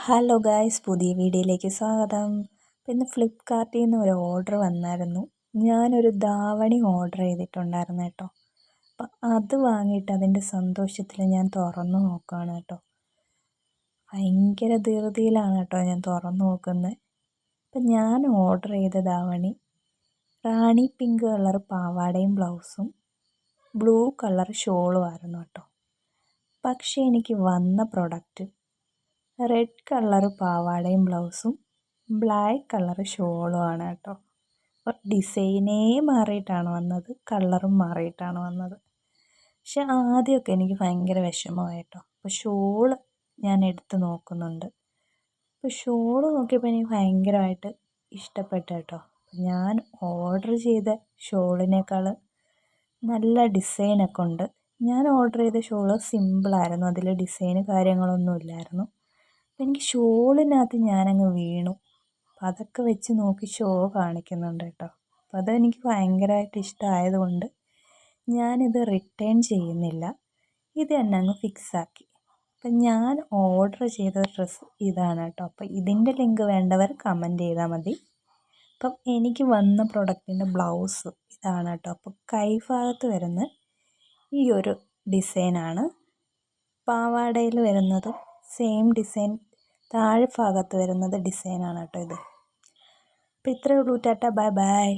Hello guys, പുതിയ വീഡിയോയിലേക്ക് സ്വാഗതം. ഇന്ന് ഫ്ലിപ്കാർട്ടിൽ നിന്ന് ഒരു ഓർഡർ വന്നായിരുന്നു. ഞാനൊരു ധാവണി ഓർഡർ ചെയ്തിട്ടുണ്ടായിരുന്നു കേട്ടോ. അപ്പം അത് വാങ്ങിയിട്ട് അതിൻ്റെ സന്തോഷത്തിൽ ഞാൻ തുറന്നു നോക്കുകയാണ് കേട്ടോ. ഭയങ്കര ധൃതിയിലാണ് കേട്ടോ ഞാൻ തുറന്നു നോക്കുന്നത്. അപ്പം ഞാൻ ഓർഡർ ചെയ്ത ധാവണി റാണി പിങ്ക് കളർ പാവാടയും ബ്ലൗസും ബ്ലൂ കളർ ഷോളും ആയിരുന്നു കേട്ടോ. പക്ഷേ എനിക്ക് വന്ന പ്രൊഡക്റ്റ് റെഡ് കളർ പാവാടയും ബ്ലൗസും ബ്ലാക്ക് കളർ ഷോളും ആണ് കേട്ടോ. അപ്പോൾ ഡിസൈനേ മാറിയിട്ടാണ് വന്നത്, കളറും മാറിയിട്ടാണ് വന്നത്. പക്ഷെ ആദ്യമൊക്കെ എനിക്ക് ഭയങ്കര വിഷമമായി കേട്ടോ. അപ്പോൾ ഷോള് ഞാൻ എടുത്ത് നോക്കുന്നുണ്ട്. അപ്പോൾ ഷോള് നോക്കിയപ്പോൾ എനിക്ക് ഭയങ്കരമായിട്ട് ഇഷ്ടപ്പെട്ടു കേട്ടോ. ഞാൻ ഓർഡർ ചെയ്ത ഷോളിനേക്കാൾ നല്ല ഡിസൈനൊക്കെ ഉണ്ട്. ഞാൻ ഓർഡർ ചെയ്ത ഷോള് സിമ്പിളായിരുന്നു, അതിൽ ഡിസൈന് കാര്യങ്ങളൊന്നും ഇല്ലായിരുന്നു. എനിക്ക് ഷോളിനകത്ത് ഞാനങ്ങ് വീണു. അപ്പം അതൊക്കെ വെച്ച് നോക്കി ഷോ കാണിക്കുന്നുണ്ട് കേട്ടോ. അപ്പം അതെനിക്ക് ഭയങ്കരമായിട്ട് ഇഷ്ടമായതുകൊണ്ട് ഞാനിത് റിട്ടേൺ ചെയ്യുന്നില്ല, ഇത് തന്നെ അങ്ങ് ഫിക്സാക്കി. അപ്പം ഞാൻ ഓർഡർ ചെയ്ത ഡ്രസ്സ് ഇതാണ് കേട്ടോ. അപ്പം ഇതിൻ്റെ ലിങ്ക് വേണ്ടവർ കമൻറ്റ് ചെയ്താൽ മതി. അപ്പം എനിക്ക് വന്ന പ്രൊഡക്റ്റിൻ്റെ ബ്ലൗസ് ഇതാണ് കേട്ടോ. അപ്പം കൈഭാഗത്ത് വരുന്ന ഈ ഒരു ഡിസൈനാണ്. പാവാടയിൽ വരുന്നത് സെയിം ഡിസൈൻ, താഴെ ഭാഗത്ത് വരുന്നത് ഡിസൈനാണ് കേട്ടോ ഇത്. അപ്പോൾ ഇത്രയേ ഉള്ളൂ. Tata, bye bye.